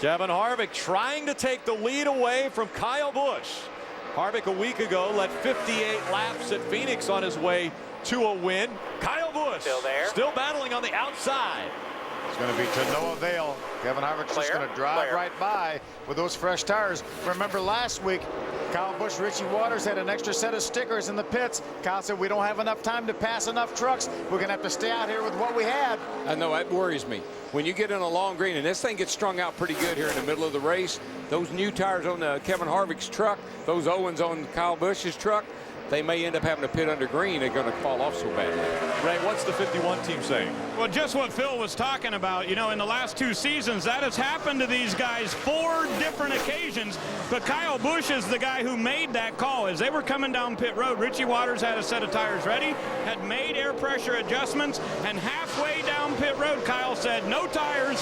Kevin Harvick trying to take the lead away from Kyle Busch. Harvick a week ago led 58 laps at Phoenix on his way to a win. Kyle Busch still battling on the outside. It's going to be to no avail. Kevin Harvick's just going to drive right by with those fresh tires. Remember last week, Kyle Busch, Richie Waters had an extra set of stickers in the pits. Kyle said, we don't have enough time to pass enough trucks. We're going to have to stay out here with what we had. I know, that worries me. When you get in a long green, and this thing gets strung out pretty good here in the middle of the race, those new tires on Kevin Harvick's truck, those Owens on Kyle Busch's truck, they may end up having to pit under green. They're going to fall off so badly. Ray, what's the 51 team saying? Well, just what Phil was talking about. You know, in the last 2 seasons, that has happened to these guys 4 different occasions. But Kyle Busch is the guy who made that call. As they were coming down pit road, Richie Waters had a set of tires ready, had made air pressure adjustments, and halfway down pit road, Kyle said, no tires,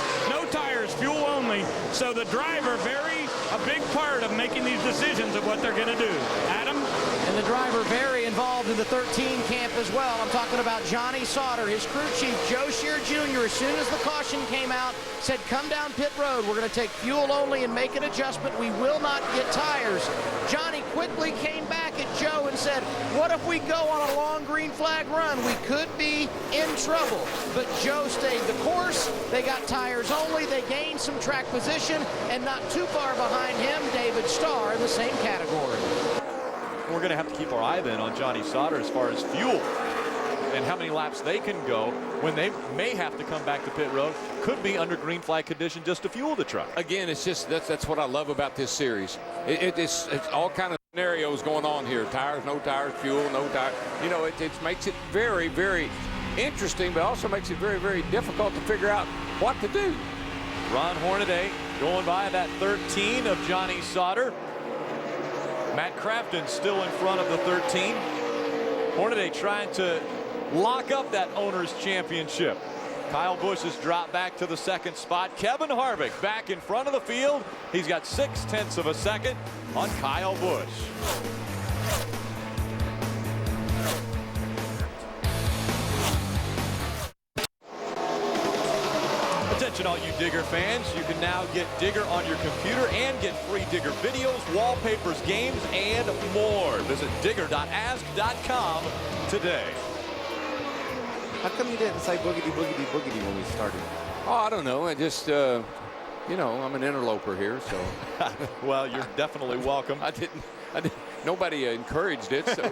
fuel only. So the driver, a big part of making these decisions of what they're going to do. Adam? And the driver very involved in the 13 camp as well. I'm talking about Johnny Sauter, his crew chief, Joe Shear Jr., as soon as the caution came out, said, come down pit road. We're going to take fuel only and make an adjustment. We will not get tires. Johnny quickly came back at Joe and said, what if we go on a long green flag run? We could be in trouble. But Joe stayed the course. They got tires only. They gained some track position, and not too far behind him, David Starr in the same category. We're going to have to keep our eye then on Johnny Sauter as far as fuel and how many laps they can go when they may have to come back to pit road. Could be under green flag condition just to fuel the truck. Again, it's just that's what I love about this series. It's all kind of scenarios going on here. Tires, no tires, fuel, no tire. You know, it makes it very, very interesting, but also makes it very, very difficult to figure out what to do. Ron Hornaday going by that 13 of Johnny Sauter. Matt Crafton still in front of the 13. Hornaday trying to lock up that owner's championship. Kyle Busch has dropped back to the 2nd spot. Kevin Harvick back in front of the field. He's got 0.6 of a second on Kyle Busch. Attention all you Digger fans, you can now get Digger on your computer and get free Digger videos, wallpapers, games, and more. Visit digger.ask.com today. How come you didn't say boogity, boogity, boogity when we started? Oh, I don't know. I just, you know, I'm an interloper here, so. Well, you're definitely welcome. I didn't. Nobody encouraged it, so.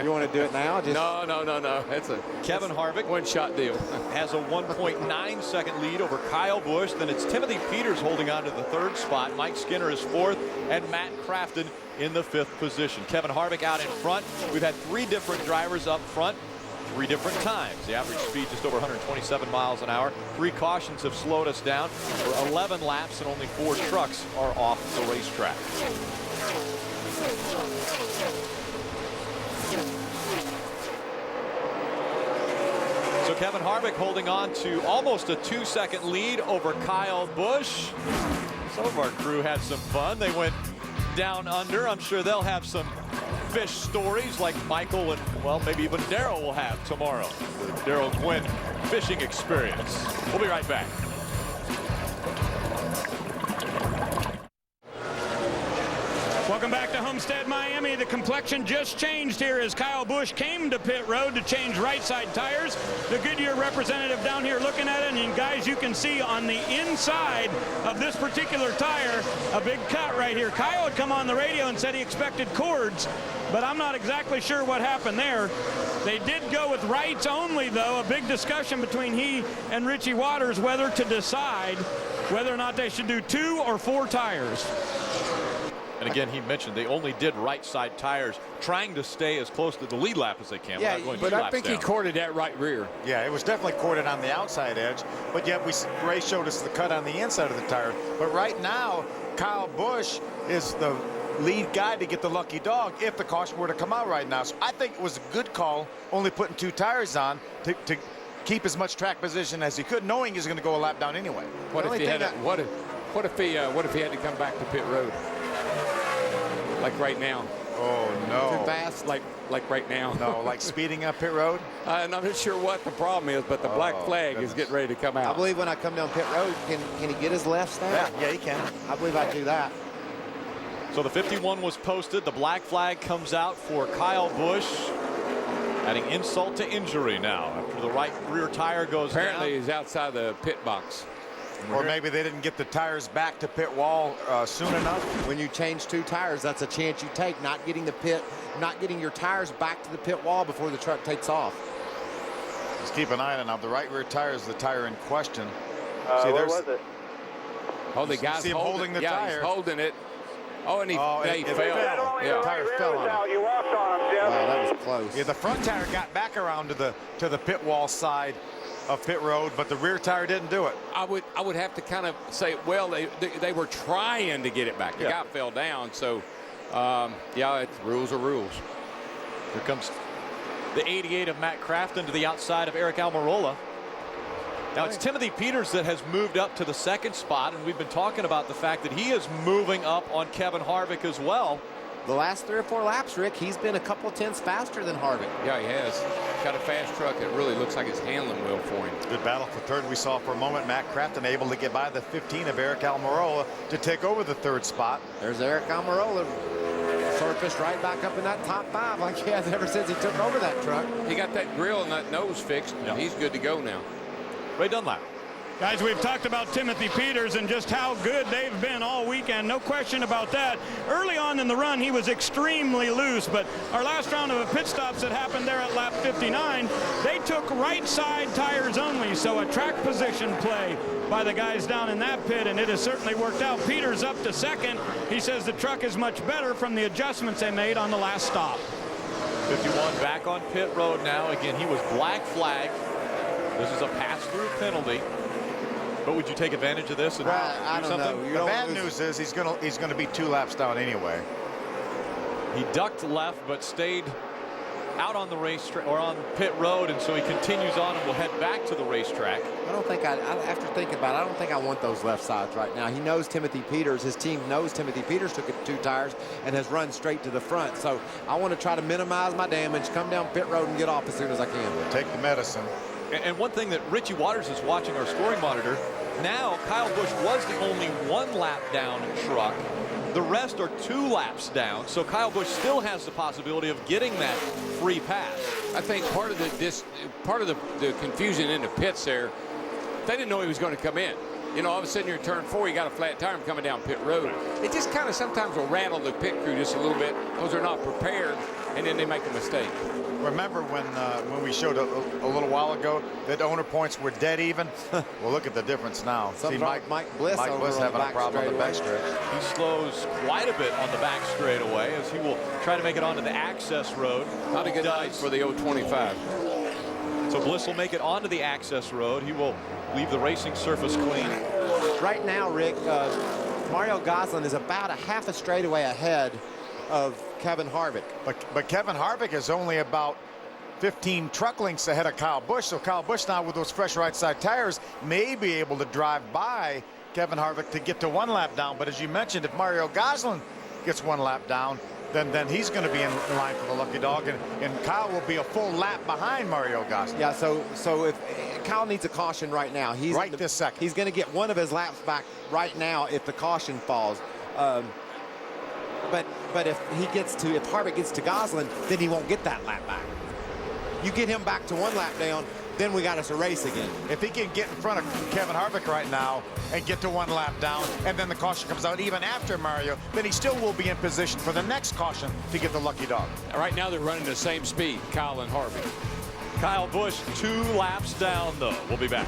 You want to do it now? Just... No. That's a Kevin Harvick one-shot deal. Has a 1.9 second lead over Kyle Busch. Then it's Timothy Peters holding on to the 3rd spot. Mike Skinner is 4th, and Matt Crafton in the 5th position. Kevin Harvick out in front. We've had 3 different drivers up front, 3 different times. The average speed just over 127 miles an hour. 3 cautions have slowed us down. For 11 laps, and only 4 trucks are off the racetrack. So Kevin Harvick holding on to almost a 2-second lead over Kyle Busch. Some of our crew had some fun. They went down under. I'm sure they'll have some fish stories like Michael and, well, maybe even Darrell will have tomorrow. The Darrell Quinn fishing experience. We'll be right back. Welcome back to Homestead-Miami. The complexion just changed here as Kyle Busch came to pit road to change right side tires. The Goodyear representative down here looking at it, and guys, you can see on the inside of this particular tire a big cut right here. Kyle had come on the radio and said he expected cords, but I'm not exactly sure what happened there. They did go with rights only, though. A big discussion between he and Richie Waters whether to decide whether or not they should do 2 or 4 tires. And again, he mentioned they only did right side tires, trying to stay as close to the lead lap as they can. Yeah, but I think he corded that right rear. Yeah, it was definitely corded on the outside edge, but yet Ray showed us the cut on the inside of the tire. But right now, Kyle Busch is the lead guy to get the lucky dog if the caution were to come out right now. So I think it was a good call, only putting 2 tires on to keep as much track position as he could, knowing he's going to go a lap down anyway. What if he had what if he had to come back to pit road? Like right now. Oh, no. Too fast. Like right now. No, like speeding up pit road? I'm not sure what the problem is, but the black flag goodness. is getting ready to come out. I believe when I come down pit road, can he get his lefts down? Yeah, he can. I believe I do that. So the 51 was posted. The black flag comes out for Kyle Busch, adding insult to injury now after the right rear tire goes Apparently down. he's outside the pit box. Or maybe they didn't get the tires back to pit wall soon enough. When you change 2 tires, that's a chance you take, not getting your tires back to the pit wall before the truck takes off. Just keep an eye on it now. The right rear tire is the tire in question. See, Where was it? Oh, the guy's see him holding the tire. He's holding it. Oh, and he Oh, he it fell. fell. Yeah. Tire fell on him. You walked on him, Jim. Wow, that was close. Yeah, the front tire got back around to the pit wall side of pit road, but the rear tire didn't do it. I would have to kind of say, well, they were trying to get it back. The Yeah. guy fell down, so yeah, rules are rules. Here comes the 88 of Matt Crafton to the outside of Eric Almirola. Now it's Timothy Peters that has moved up to the 2nd spot, and we've been talking about the fact that he is moving up on Kevin Harvick as well. The last 3 or 4 laps, Rick, he's been a couple tenths faster than Harvick. Yeah, he has. Got a fast truck that really looks like it's handling well for him. Good battle for third. We saw for a moment Matt Crafton able to get by the 15 of Eric Almirola to take over the 3rd spot. There's Eric Almirola, surfaced right back up in that top 5 like he has ever since he took over that truck. He got that grill and that nose fixed. Yeah. He's good to go now. Ray Dunlap. Guys, we've talked about Timothy Peters and just how good they've been all weekend. No question about that. Early on in the run, he was extremely loose, but our last round of pit stops that happened there at lap 59, they took right side tires only, so a track position play by the guys down in that pit, and it has certainly worked out. Peters up to 2nd. He says the truck is much better from the adjustments they made on the last stop. 51 back on pit road now. Again, he was black flagged. This is a pass-through penalty. But would you take advantage of this and I do don't something? know. You The don't bad lose. news is he's gonna be 2 laps down anyway. He ducked left but stayed out on the racetrack or on pit road, and so he continues on and will head back to the racetrack. I don't think after thinking about it, I don't think I want those left sides right now. He knows Timothy Peters. His team knows Timothy Peters took it 2 tires and has run straight to the front. So I want to try to minimize my damage, come down pit road and get off as soon as I can. Take the medicine. And one thing that Richie Waters is watching our scoring monitor, now Kyle Busch was the only 1 lap down truck. The rest are 2 laps down, so Kyle Busch still has the possibility of getting that free pass. I think part of the confusion in the pits there, they didn't know he was going to come in. You know, all of a sudden you're in turn 4, you got a flat tire coming down pit road. It just kind of sometimes will rattle the pit crew just a little bit because they're not prepared, and then they make a mistake. Remember when we showed a little while ago that owner points were dead even? Well, look at the difference now. Something's wrong with Mike Bliss over on having the a back problem on the back straightaway. stretch. He slows quite a bit on the back straightaway as he will try to make it onto the access road. Not a good night for the 025. So Bliss will make it onto the access road. He will leave the racing surface clean. Right now, Rick, Mario Gosselin is about a half a straightaway ahead of Kevin Harvick. But Kevin Harvick is only about 15 truck lengths ahead of Kyle Busch. So Kyle Busch now with those fresh right side tires may be able to drive by Kevin Harvick to get to 1 lap down. But as you mentioned, if Mario Gosselin gets 1 lap down, then he's going to be in line for the lucky dog, and Kyle will be a full lap behind Mario Gosselin. Yeah, so if Kyle needs a caution right now, he's Right this second. He's going to get 1 of his laps back right now if the caution falls. But if Harvick gets to Gosselin, then he won't get that lap back. You get him back to 1 lap down, then we got us a race again. If he can get in front of Kevin Harvick right now and get to 1 lap down, and then the caution comes out even after Mario, then he still will be in position for the next caution to get the lucky dog. Right now they're running the same speed, Kyle and Harvick. Kyle Busch 2 laps down, though. We'll be back.